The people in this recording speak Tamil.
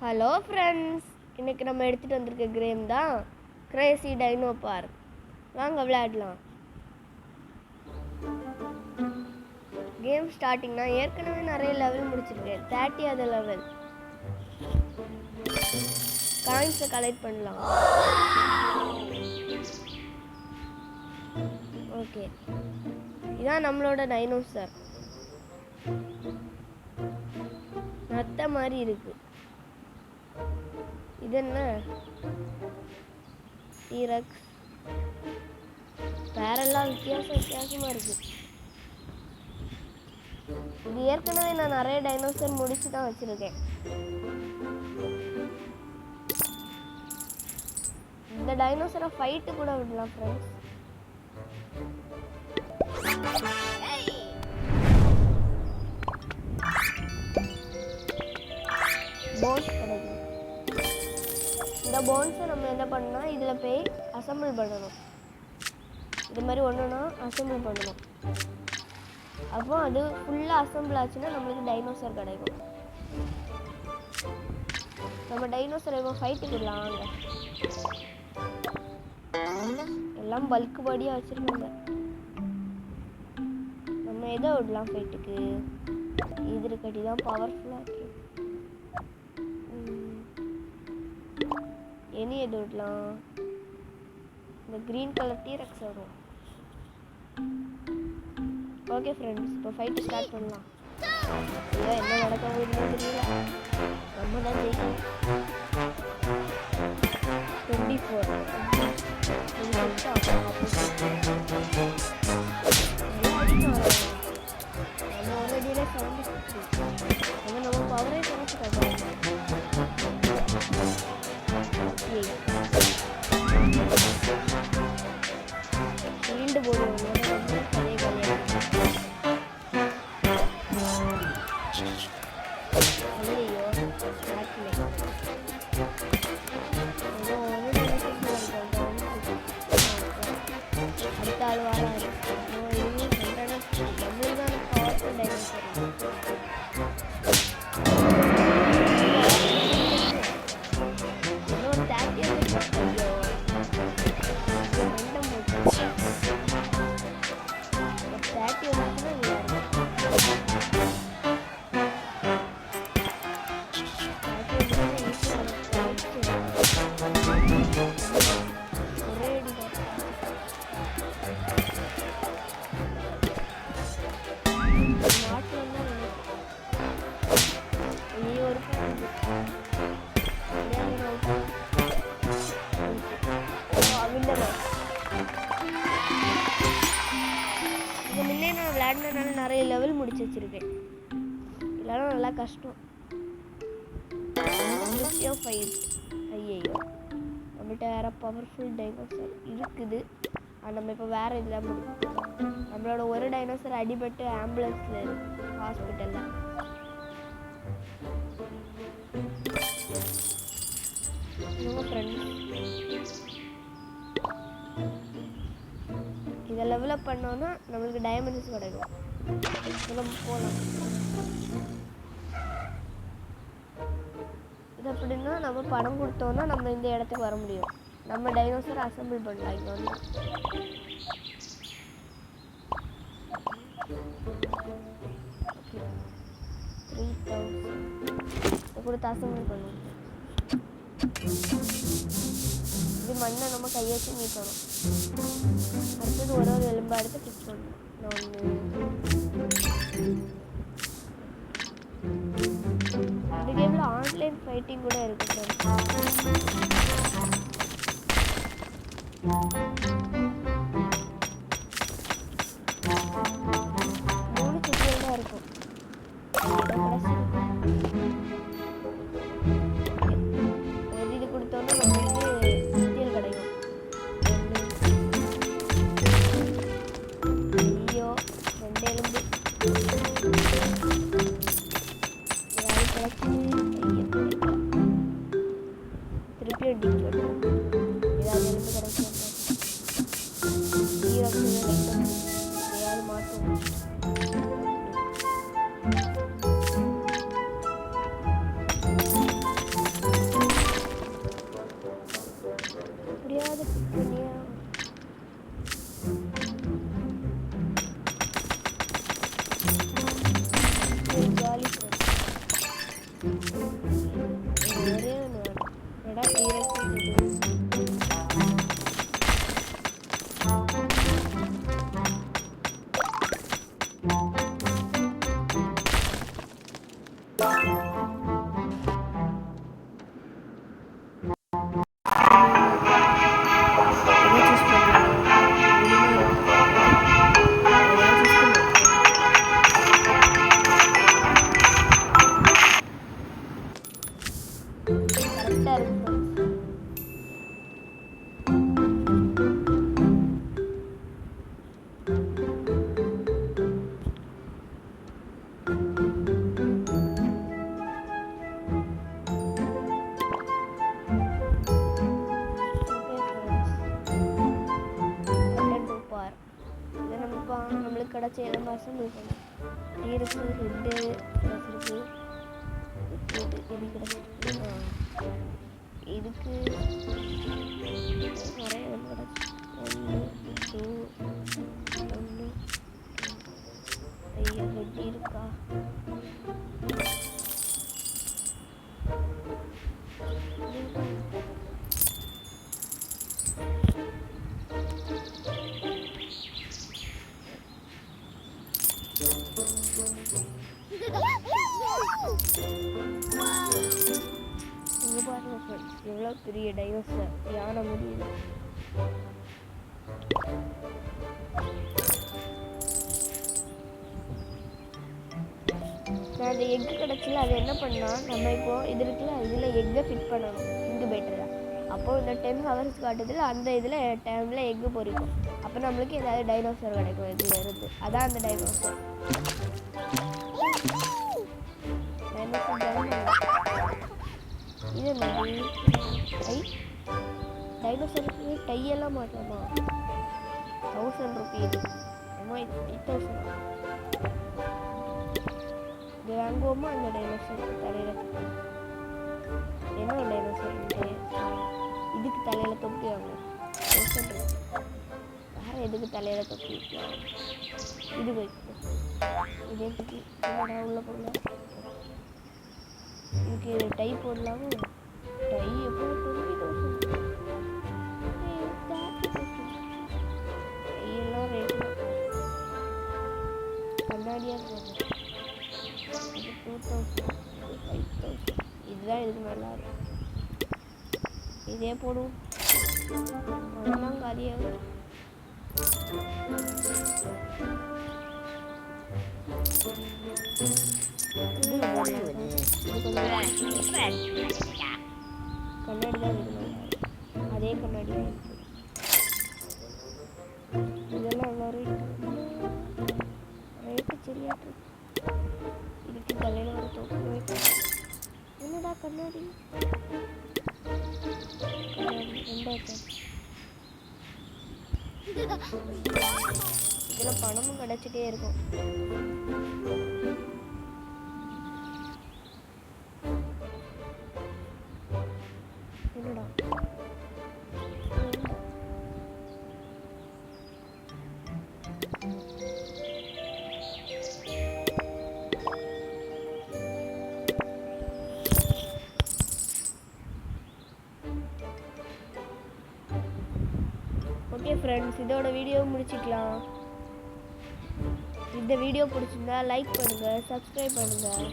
ஹலோ ஃப்ரெண்ட்ஸ், இன்றைக்கி நம்ம எடுத்துகிட்டு வந்திருக்க கேம் தான் கிரேசி டைனோ பார்க். வாங்க விளையாடலாம். கேம் ஸ்டார்டிங்னா ஏற்கனவே நிறைய லெவல் முடிச்சிருக்கேன். 30வது லெவல். காயின்ஸை கலெக்ட் பண்ணலாம். ஓகே, இதான் நம்மளோட டைனோசர். நத்த மாதிரி இருக்கு. இது என்ன? டீரக்ஸ். வேறெல்லாம் வித்தியாசமா இருக்கு. இது ஏற்கனவே நான் நிறைய டைனோசர் முடிச்சு தான் வச்சிருக்கேன். இந்த டைனோசரை ஃபைட்டு கூட விடலாம் ஃப்ரெண்ட்ஸ். போன்ஸ் கிடைக்கும். இந்த போன்ஸை நம்ம என்ன பண்ணால் இதில் போய் அசம்பிள் பண்ணணும். இது மாதிரி ஒன்றுனா அசம்பிள் பண்ணணும். அப்போ அது ஃபுல்லாக அசம்பிள் ஆச்சுன்னா நம்மளுக்கு டைனோசர் கிடைக்கும். நம்ம டைனோசர் இப்போ ஃபைட்டுக்கு விடலாம். வாங்க, எல்லாம் பல்க் பாடியாக வச்சுருக்காங்க. நம்ம எதை விடலாம் ஃபைட்டுக்கு? இது இருக்கட்டி தான் பவர்ஃபுல்லாக இருக்கு. இனி எது விடலாம்? இந்த க்ரீன் கலர் டீரக்ஸ் வரும். ஓகே ஃப்ரெண்ட்ஸ், இப்போ ஃபைட்டு ஸ்டார்ட் பண்ணலாம். இல்லை என்ன நடக்க போகுதுன்னு தெரியல. நம்ம தான் ஜெயிக்கணும். 24 நம்ம ஒரு அடியில் 76. நம்ம பவரே குறைச்சி காட்டுறோம். ஷீல்டு போடுவோம். அதே கல்யாணம் ஐயோ அடுத்த ஆள் வாராரு. நம்மளுதான் பவர்ஃபுல் டைனோசர். இன்னொரு 30 ஐயோ ரெண்டும் போச்சு. 30 வந்துச்சுன்னா இல்லை ஒரே அடி தான். நாட்டில் தான் ஐயோ ஒரு இது முன்னே நான் விளையாடினால நிறைய லெவல் முடிச்சு வச்சிருக்கேன். இதெல்லாம் நல்லா கஷ்டம். ஃபைட். ஐயோ, நம்மகிட்ட வேறு பவர்ஃபுல் டைனோசர் இருக்குது. நம்ம இப்போ வேறு இதில் முடியும். நம்மளோட ஒரு டைனோசர் அடிபட்டு ஆம்புலன்ஸில் இருக்குது ஹாஸ்பிட்டலில். ஃப்ரெண்ட்ஸ், இதை லெவலப் பண்ணோன்னா நம்மளுக்கு டைமண்ட்ஸ் கிடைக்கும். நம்ம போகலாம். இது அப்படின்னா நம்ம பணம் கொடுத்தோன்னா நம்ம இந்த இடத்துக்கு வர முடியும். நம்ம டைனோசர் அசம்பிள் பண்ணலாம். இங்கே வந்து 3000 கொடுத்து அசம்பிள் பண்ணுவோம். இது மண்ணை நம்ம கையை வச்சு நீக்கணும். அடுத்தது ஒரு எலும்பை எடுத்து ஃபிக்ஸ் பண்ணணும். இந்த கேமில் ஆன்லைன் ஃபைட்டிங் கூட இருக்குது. மூணு சிக்கல் தான் இருக்கும். ஒரு இது கொடுத்தோன்னா நம்மளுக்கு சிக்கல் கிடைக்கும். ஐயோ 2 எலும்பு திருப்பி அடிக்க ஏதாவது எலும்பு கிடைக்கும். ஏதாவது மாற்றும். கரெக்டாக இருக்கு நம்மளுக்கு கிடச்ச எல்லாம் அசம்பிள் பண்ணணும். இருக்கு ஹெட்டு கிடச்சிருக்கு, எது கிடச்சிருக்கு, இதுக்கு நிறைய வந்து கிடச்சி 1 2 1 ஐயா ஹெட் இருக்கா இங்கே பாருங்க ஃப்ரெண்ட்ஸ், எவ்வளோ பெரிய டைனோசர் யானை முடியுது. நான் அந்த எக்கு கிடச்சில அது என்ன பண்ணால் நம்ம இப்போது இது இருக்குல்ல, இதில் எக்கை ஃபிட் பண்ணணும் இன்குபேட்டரில். அப்போது இந்த 10 ஹவர்ஸ் காட்டுதில் அந்த இதில் டைமில் எக்கு பொறிக்கும். அப்போ நம்மளுக்கு ஏதாவது டைனோசர் கிடைக்கும் இதில் இருந்து. அதான் அந்த டைனோசர். இது என்னது டை? டைனோசருக்கு டையெல்லாம் மாட்டோமா? 1000 ருபீஸ். அம்மா இது 8000. இது வாங்குவோமா அந்த டைனோசர் தலையில்? என்ன டைனோசர் இதுக்கு தலையில் தொப்பி வாங்கணும் 1000 ருபீஸ். வேறு எதுக்கு தலையில் தொப்பி வைக்கலாம்? இது வைக்கணும். இதே தொப்பி என்னடா உள்ள போடல. இதுக்கு டை போடலாமா? டை எப்போ 20,000. டையெல்லாம் ரேட்டு கண்ணாடியாக இருக்கும். இது 2000 5000. இதுதான் இதுக்கு நல்லா இருக்கும். இதே போடுவோம். அதெல்லாம் காலியாக கண்ணாடி தான் இருக்கணும். அதே கண்ணாடி தான் இருக்கு. இதெல்லாம் எவ்வளோ ரேட்டு சரியாட்டு. இதுக்கு தலையில் ஒரு தொப்பி வைக்கணும். என்னடா கண்ணாடி 2000. இதில் பணமும் கிடச்சிட்டே இருக்கும். என்னடா ஓகே ஃப்ரெண்ட்ஸ், இதோட வீடியோ முடிச்சுக்கலாம். இந்த வீடியோ பிடிச்சிருந்தா லைக் பண்ணுங்கள், சப்ஸ்கிரைப் பண்ணுங்கள்.